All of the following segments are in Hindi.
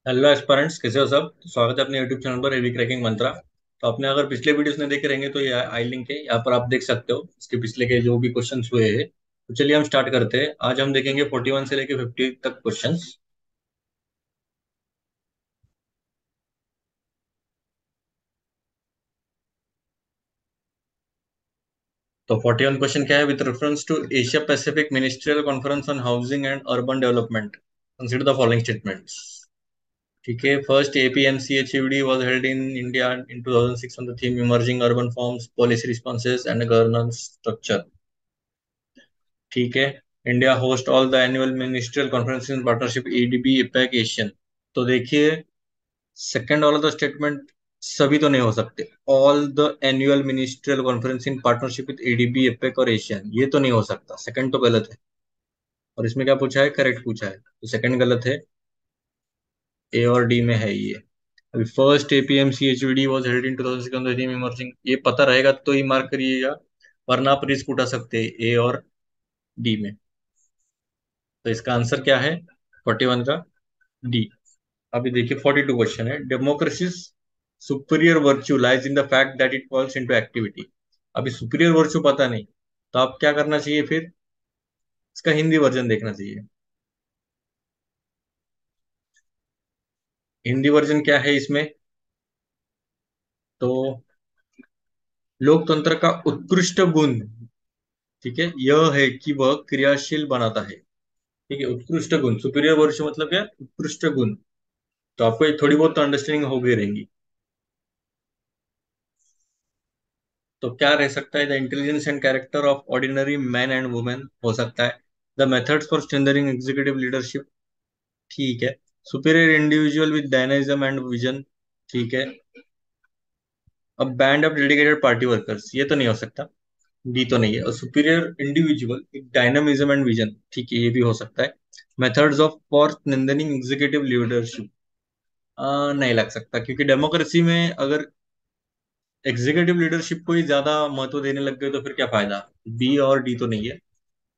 हेलो एस्पिरेंट्स, कैसे हो सब। तो स्वागत है अपने यूट्यूब चैनल पर एवी क्रैकिंग मंत्रा। तो आपने अगर पिछले वीडियोस नहीं देखे रहेंगे तो ये आई लिंक है, यहाँ पर आप देख सकते हो इसके पिछले के जो भी क्वेश्चंस हुए हैं। तो चलिए हम स्टार्ट करते हैं। आज हम देखेंगे 41 से लेके 50 तक क्वेश्चंस। तो 41 क्वेश्चन क्या है? With reference to Asia Pacific ministerial conference on housing and urban development, consider the following statements. ठीक है। First APMCHUD was held in India in 2006 on the theme Emerging Urban Forms, Policy Responses and Governance Structure। ठीक है। India host all the annual ministerial conference in partnership ADB APEC Asian. तो देखिए, सेकंड वाला तो स्टेटमेंट सभी तो नहीं हो सकते। All the annual ministerial conference in partnership with ADB APEC और एशियन, ये तो नहीं हो सकता। सेकंड तो गलत है। और इसमें क्या पूछा है? करेक्ट पूछा है, तो सेकंड गलत है। ए और डी में है ये। अभी first APMCHUD was held in 2006 on the theme emerging, ये पता रहेगा तो ही मार्क करिएगा, वरना आप रिस्क उठा सकते हैं ए और डी में। तो इसका आंसर क्या है 41 का? डी। अभी देखिए 42 क्वेश्चन है। Democracy superior virtue lies in the fact that it falls into activity. अभी सुपीरियर वर्च्यू पता नहीं, तो आप क्या करना चाहिए फिर? इसका हिंदी वर्जन देखना चाहिए। हिंदी वर्जन क्या है इसमें? तो लोकतंत्र का उत्कृष्ट गुण, ठीक है, यह है कि वह क्रियाशील बनाता है। ठीक है, उत्कृष्ट गुण, सुपीरियर वर्च्यू मतलब क्या? उत्कृष्ट गुण। तो आपको ये थोड़ी बहुत अंडरस्टैंडिंग हो गई रहेंगी। तो क्या रह सकता है? The intelligence and character of ordinary man and women हो सकता है। The methods for strengthening executive leadership, ठीक है। Superior individual with dynamism and vision, ठीक है। अब band of dedicated party workers, ये तो नहीं हो सकता। डी तो नहीं है। और superior individual with dynamism and vision, ठीक है, ये भी हो सकता है। Methods of for strengthening executive leadership, नहीं लग सकता, क्योंकि डेमोक्रेसी में अगर एग्जीक्यूटिव लीडरशिप को ही ज्यादा महत्व देने लग गए तो फिर क्या फायदा। बी और डी तो नहीं है।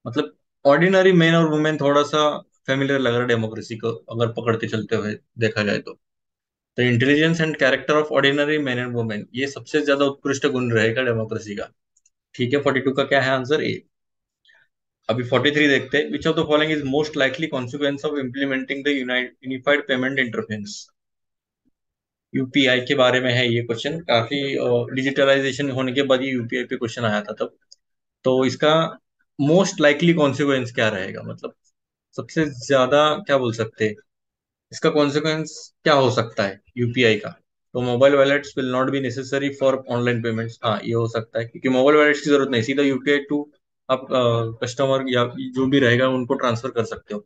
मतलब ऑर्डिनरी मैन और वुमेन थोड़ा सा फेमिलियर लग रहा है डेमोक्रेसी को अगर पकड़ते चलते हुए देखा जाए तो intelligence and character of ordinary man and women, ये सबसे ज्यादा उत्कृष्ट गुण रहेगा डेमोक्रेसी का। ठीक है। 42 का क्या है आंसर? ए। अभी 43 देखते हैं। Which of the following is most likely consequence of implementing the unified payment interface. UPI के बारे में है ये क्वेश्चन। काफी डिजिटलाइजेशन होने के बाद ये यूपीआई पे क्वेश्चन आया था तब। तो इसका मोस्ट लाइकली कॉन्सिक्वेंस क्या रहेगा, मतलब सबसे ज्यादा क्या बोल सकते हैं इसका कॉन्सिक्वेंस क्या हो सकता है यूपीआई का? तो mobile wallets will not be necessary for online payments, हाँ ये हो सकता है, क्योंकि मोबाइल वॉलेट्स की जरूरत नहीं, सीधा यूपीआई टू आप कस्टमर या जो भी रहेगा उनको ट्रांसफर कर सकते हो।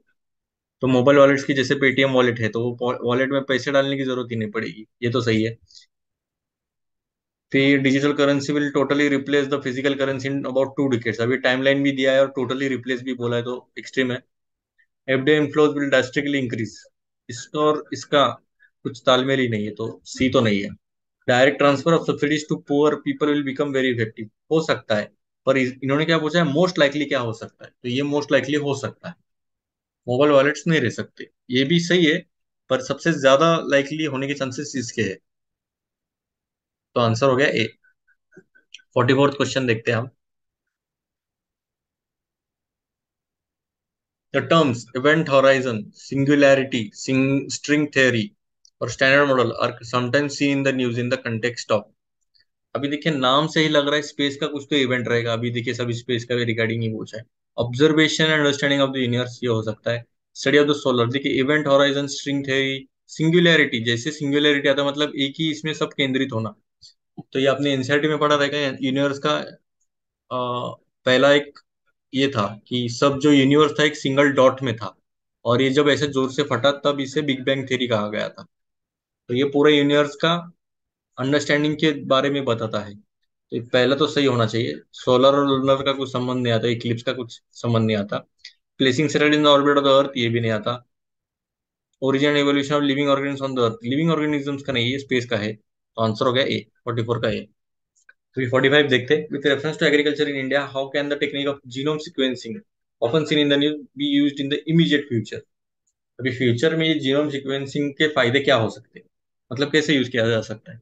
तो मोबाइल वॉलेट्स की जैसे पेटीएम वॉलेट है, तो वो वॉलेट में पैसे डालने की जरूरत ही नहीं पड़ेगी, ये तो सही है। फिर digital currency will totally replace the physical currency in about 2 decades, अभी टाइमलाइन भी दिया है और टोटली रिप्लेस भी बोला है, तो एक्सट्रीम है। FDI inflows will drastically increase, इस और इसका कुछ तालमेल ही नहीं है, तो सी तो नहीं है। Direct transfer of subsidies to poor people will become very effective, हो सकता है। पर इन्होंने क्या पूछा है? मोस्ट लाइकली क्या हो सकता है, तो ये मोस्ट लाइकली हो सकता है। मोबाइल वॉलेट्स नहीं रह सकते, ये भी सही है। पर सबसे ज्यादा लाइकली होने के चांसेस इसके है, तो आंसर हो गया ए। 44th क्वेश्चन देखते हैं हम। The terms event horizon, singularity, string theory और standard model are sometimes seen in the news in the context of. अभी देखिए नाम से ही लग रहा है स्पेस का कुछ तो इवेंट रहेगा। अभी देखिए सब स्पेस का रिगार्डिंग ही पूछा है। Observation and understanding of the universe, ये हो सकता है। स्टडी ऑफ द सोलर, देखिए event horizon, string theory, singularity, जैसे सिंगुलैरिटी आता है मतलब एक ही इसमें सब केंद्रित होना। तो ये आपने एनसीईआरटी में पढ़ा रहेगा। यूनिवर्स का पहला एक ये था कि सब जो यूनिवर्स था एक सिंगल डॉट में था, और ये जब ऐसे जोर से फटा तब इसे बिग बैंग थ्योरी कहा गया था। तो ये पूरे यूनिवर्स का अंडरस्टैंडिंग के बारे में बताता है। तो ये पहला तो सही होना चाहिए। सोलर और लूनर का कुछ संबंध नहीं आता, इक्लिप्स का कुछ संबंध नहीं आता। Placing satellite in the orbit of the earth, ये भी नहीं आता। Origin and evolution of living organism on the earth, living organisms का नहीं है, स्पेस का है, तो आंसर हो गया ए। 44 का ए। तो 45 देखते हैं। With reference to agriculture in India, how can the technique of genome sequencing often seen in the news be used in the immediate future. अभी फ्यूचर में ये जीनोम सीक्वेंसिंग के फायदे क्या हो सकते हैं, मतलब कैसे यूज किया जा सकता है।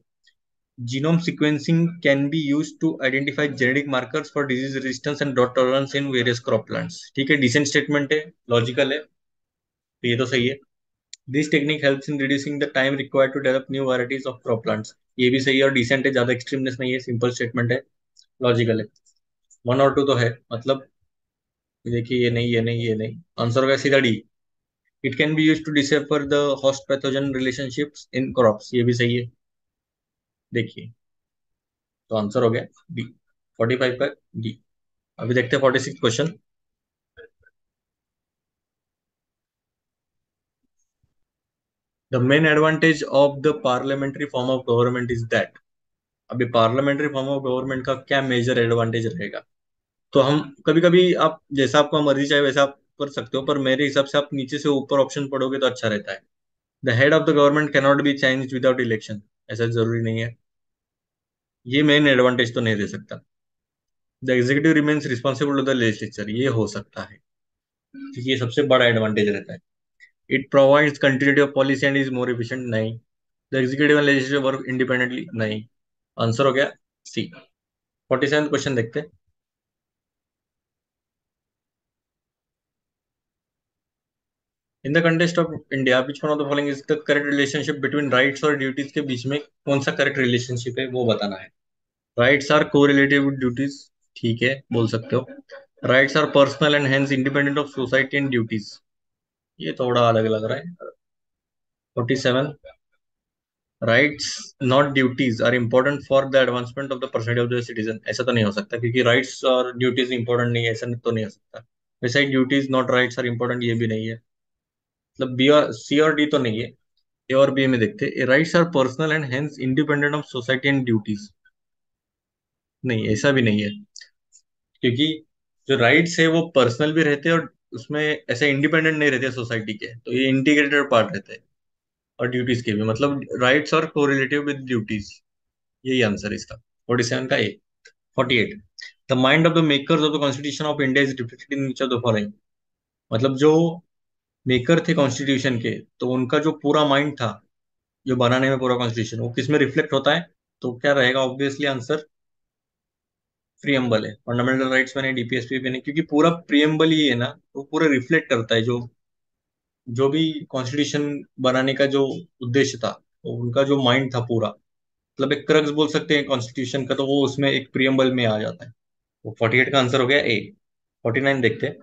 Genome sequencing can be use to identify genetic markers for disease resistance and drought tolerance in various crop plants. ठीक है, डिसेंट स्टेटमेंट है, लॉजिकल है, तो ये तो सही है। This technique helps in reducing the time required to develop new varieties of crop plants. ये भी सही है और डिसेंट है, ज्यादा एक्सट्रीमनेस नहीं है, सिंपल स्टेटमेंट है, लॉजिकल है। वन और टू तो है, मतलब देखिए ये नहीं, ये नहीं, ये नहीं, आंसर होगा सीधा D. It can be use to decipher the host pathogen relationships in crops, ये भी सही है। देखिए, तो आंसर हो गया डी, 45 का डी। अभी देखते हैं 46 question. The main advantage of the parliamentary form of government is that. अभी पार्लियामेंट्री फॉर्म ऑफ गवर्नमेंट का क्या मेजर एडवांटेज रहेगा। तो हम कभी कभी, आप जैसा आपका मर्जी चाहे वैसा आप कर सकते हो, पर मेरे हिसाब से आप नीचे से ऊपर ऑप्शन पढ़ोगे तो अच्छा रहता है। The head of the government can not be change without election, ऐसा जरूरी नहीं है। ये मेन एडवांटेज तो नहीं दे सकता। The executive remains responsible to the legislature, ये हो सकता है, क्योंकि ये सबसे बड़ा एडवांटेज रहता है। It provides continuity of policy and is more efficient, नहीं। The executive and legislature work independently, नहीं। आंसर हो गया सी। 47 क्वेश्चन देखते हैं। In the contest of India which one of the following is the correct relationship between rights और ड्यूटीज के बीच में कौन सा करेक्ट रिलेशनशिप है, वो बताना है। Rights are correlative with duties, ठीक है, बोल सकते हो। Rights are personal and hence independent of society and duties, ये थोड़ा अलग लग रहा है। 47, rights not duties are important for the advancement of the personality of the citizen, ऐसा तो नहीं हो सकता, क्योंकि राइट्स और ड्यूटीज इंपॉर्टेंट नहीं है, ऐसा तो नहीं हो सकता। वैसे ही duties not rights are important, ये भी नहीं है। मतलब बी और सी और डी तो नहीं है। ए और बी में देखते हैं, rights are personal and hence independent of society and duties, नहीं, ऐसा भी नहीं है, क्योंकि जो राइट्स है वो पर्सनल भी रहते हैं और उसमें ऐसे इंडिपेंडेंट नहीं रहते सोसाइटी के, तो ये इंटीग्रेटेड पार्ट रहते हैं। और ड्यूटीज के भी, मतलब राइट्स और कोरिलेटिव विद ड्यूटीज, यही आंसर है इसका। 47 का ए। 48, the mind of the makers of the constitution of India is reflected in each of the following. मतलब जो मेकर थे कॉन्स्टिट्यूशन के, तो उनका जो पूरा माइंड था जो बनाने में पूरा कॉन्स्टिट्यूशन, वो किस में रिफ्लेक्ट होता है। तो क्या रहेगा ऑब्वियसली आंसर, प्रियम्बल है। फंडामेंटल राइट्स में नहीं, डीपीएसपी में नहीं, क्योंकि पूरा प्रियम्बल ही है ना, वो पूरा रिफ्लेक्ट करता है जो जो भी कॉन्स्टिट्यूशन बनाने का जो उद्देश्य था, तो उनका जो माइंड था पूरा, मतलब एक क्रक्स बोल सकते हैं कॉन्स्टिट्यूशन का, तो वो उसमें एक प्रियम्बल में आ जाता है। तो 48 का आंसर हो गया ए। 49 देखते हैं।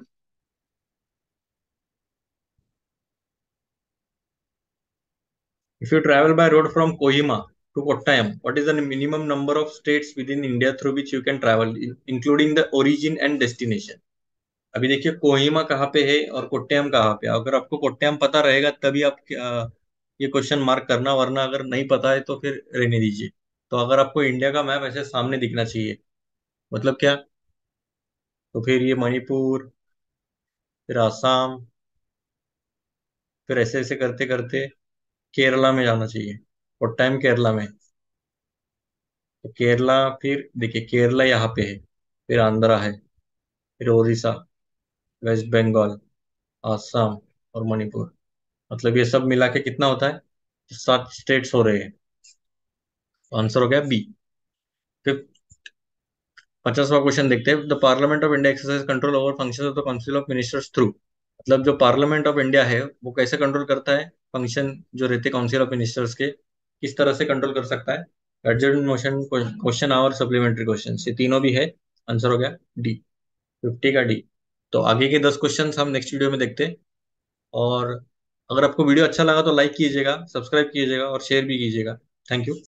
If you travel by road from Kohima to Kottayam, what is the minimum number of states within India through which you can travel including the origin and destination. अभी देखिए कोहिमा कहाँ पे है और कोट्टयम कहाँ पे है। अगर आपको कोट्टयम पता रहेगा तभी आप ये क्वेश्चन मार्क करना, वरना अगर नहीं पता है तो फिर रहने दीजिए। तो अगर आपको इंडिया का मैप ऐसे सामने दिखना चाहिए, मतलब क्या, तो फिर ये मणिपुर, फिर आसाम, फिर ऐसे ऐसे करते करते केरला में जाना चाहिए। कोट्टयम केरला में, तो केरला, फिर देखिए केरला यहाँ पे है, फिर आंध्रा है, फिर उड़ीसा, वेस्ट बंगाल, आसाम और मणिपुर, मतलब ये सब मिला के कितना होता है, 7 स्टेट्स हो रहे हैं। तो आंसर हो गया बी। फिर 50वां क्वेश्चन देखते हैं। The parliament of India exercise control over function of the council of ministers through. मतलब जो पार्लियामेंट ऑफ इंडिया है वो कैसे कंट्रोल करता है फंक्शन जो रहते हैं काउंसिल ऑफ मिनिस्टर्स के, किस तरह से कंट्रोल कर सकता है। Adjourn motion, question hour, supplementary question, ये तीनों भी है। आंसर हो गया डी, 50 का डी। तो आगे के 10 क्वेश्चन हम नेक्स्ट वीडियो में देखते हैं। और अगर आपको वीडियो अच्छा लगा तो लाइक कीजिएगा, सब्सक्राइब कीजिएगा और शेयर भी कीजिएगा। Thank you.